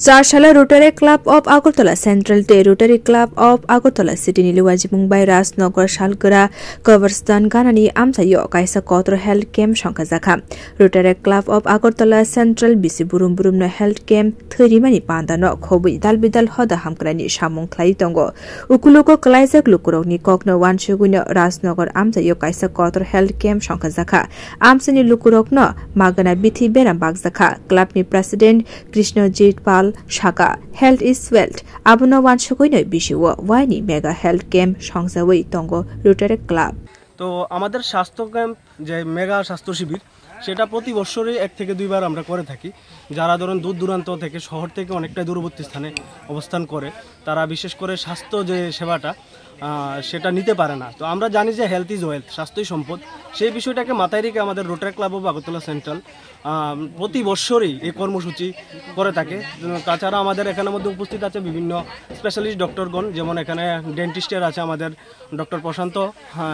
চারশালা Rotary club of Agartala central তে Rotary club of Agartala city ni liwaji mumbai rajnagar shalgora কবরস্থান গানানি আমসাইও কাইসা কতর হেলথ ক্যাম্প সংখাজাখা Rotary club of Agartala central বিসি বুরুম বুরুম হেলথ ক্যাম্প থৈরিমানি পান্দানো খবই দালবিদাল হদা হামক্রানি সামং খ্লাই দঙ্গ উকুলুকো ক্লাইজাক লুকুরকনি ককনো ওয়ানসুগুইনো রাজনগর আমসাইও কাইসা কতর হেলথ ক্যাম্প সংখাজাখা আমসানি লুকুরকনো মাগানা বিথি বেরাম বাগজাখা ক্লাবনি প্রেসিডেন্ট কৃষ্ণজিৎ পাল শাখা হেলথ ইজ ওয়েলথ আবনো ওয়ানসুগুইনো বিশিও ওয়াইনি মেগা হেলথ ক্যাম্প সংজাওই দঙ্গ রোটারি ক্লাব। তো আমাদের স্বাস্থ্য ক্যাম্প যে মেগা স্বাস্থ্য শিবির সেটা প্রতি বছরই 1 থেকে 2 বার আমরা করে থাকি। যারা ধরুন দূর দূরান্ত থেকে শহর থেকে অনেকটা দূরবর্তী স্থানে অবস্থান করে তারা বিশেষ করে স্বাস্থ্য যে সেবাটা সেটা নিতে পারে না। তো আমরা জানি যে হেলথ ইজ ওয়েলথ, স্বাস্থ্যই সম্পদ। সেই বিষয়টাকে মাথায় রেখে আমাদের rotary club of Agartala central প্রতি বছরই এই কর্মসূচি করে থাকে। তাছাড়া আমাদের এখানের মধ্যে উপস্থিত আছে বিভিন্ন স্পেশালিস্ট ডক্টরগণ, যেমন এখানে ডেন্টিস্টের আছে আমাদের ডক্টর প্রশান্ত,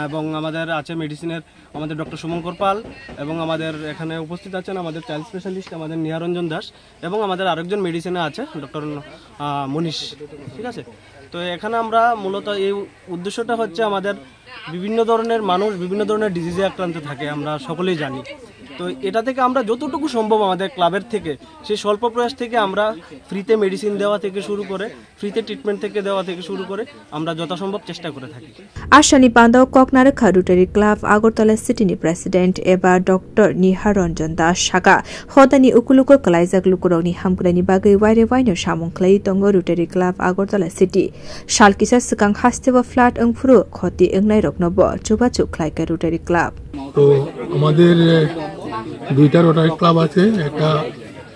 এবং আমাদের আছে মেডিসিনের আমাদের ডক্টর শুভঙ্কর পাল, এবং আমাদের এখানে উপস্থিত আছেন আমাদের চাইল্ড স্পেশালিস্ট আমাদের নিহারঞ্জন দাস, এবং আমাদের আরেকজন মেডিসিনে আছে ডক্টর মনীষ। ঠিক আছে, তো এখানে আমরা মূলত এই উদ্দেশ্যটা হচ্ছে আমাদের বিভিন্ন ধরনের মানুষ বিভিন্ন ধরনের ডিজিজে আক্রান্ত থাকে, আমরা সকলেই জানি। তো এটা থেকে আমরা যতটুকু সম্ভব আমাদের ক্লাবের থেকে সেই স্বল্প প্রয়াস থেকে আমরা ফ্রিতে মেডিসিন দেওয়া থেকে শুরু করে ফ্রিতে ট্রিটমেন্ট থেকে দেওয়া থেকে শুরু করে আমরা যথাসম্ভব চেষ্টা করে থাকি। আশানি পান্দাও ককনারেখা রোটারি ক্লাব আগরতলা সিটিনি প্রেসিডেন্ট এবা ডক্টর নিহারঞ্জন দাস শাখা হদানি উকুলুকো ক্লাইজাক লুকুরনি হামকুরানি বাগৈ ওয়াইরে ওয়াইনো সামংখ্লাই দঙ্গ রোটারি ক্লাব আগরতলা সিটি শালকিসা সিকাং হাস্তেবা ফ্ল্যাট ওংফুরু খতি ওংনাই রকনব চুবাচু খ্লাইকা রোটারি ক্লাব। তো আমাদের দুইটা রোটারি ক্লাব আছে, একটা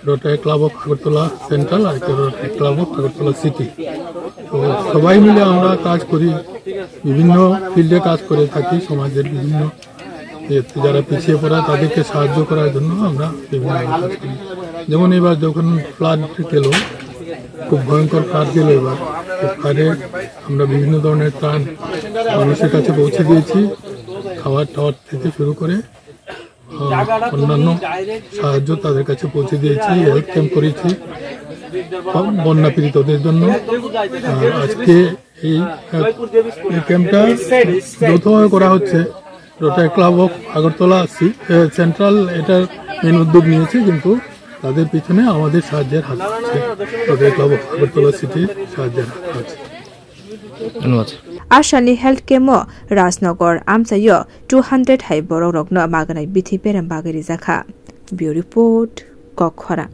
Rotary club of Agartala central আর একটা Rotary club of Agartala city. তো সবাই মিলে আমরা কাজ করি, বিভিন্ন ফিল্ডে কাজ করে থাকি। সমাজের বিভিন্ন যারা পিছিয়ে পড়া তাদেরকে সাহায্য করার জন্য আমরা বিভিন্ন কাজ করি। যেমন এবার যখন ফ্লাড গেল, খুব ভয়ঙ্কর ফ্লাড গেল, এবার ফ্লাডে আমরা বিভিন্ন ধরনের ত্রাণ মানুষের কাছে পৌঁছে দিয়েছি, খাবার টাওয়ার থেকে শুরু করে অন্যান্য সাহায্য তাদের কাছে পৌঁছে দিয়েছি, হেল্প ক্যাম্প করেছি বন্যা পীড়িতদের জন্য। আজকে এই ক্যাম্পটা যৌথভাবে করা হচ্ছে। Rotary club of Agartala central এটার মেন উদ্যোগ নিয়েছে, কিন্তু তাদের পিছনে আমাদের সাহায্যের হাত আছে, রোটারি ক্লাব অফ আগরতলা সিটির সাহায্যের হাত আছে। ধন্যবাদ। আশানি হেলথ কেমো রাজনগর আমসাইও 200 হাই বড় রগ্ন মাগানাই বিথি পেরাম বাগেরি জাখা। বিউ রিপোর্ট কখরা।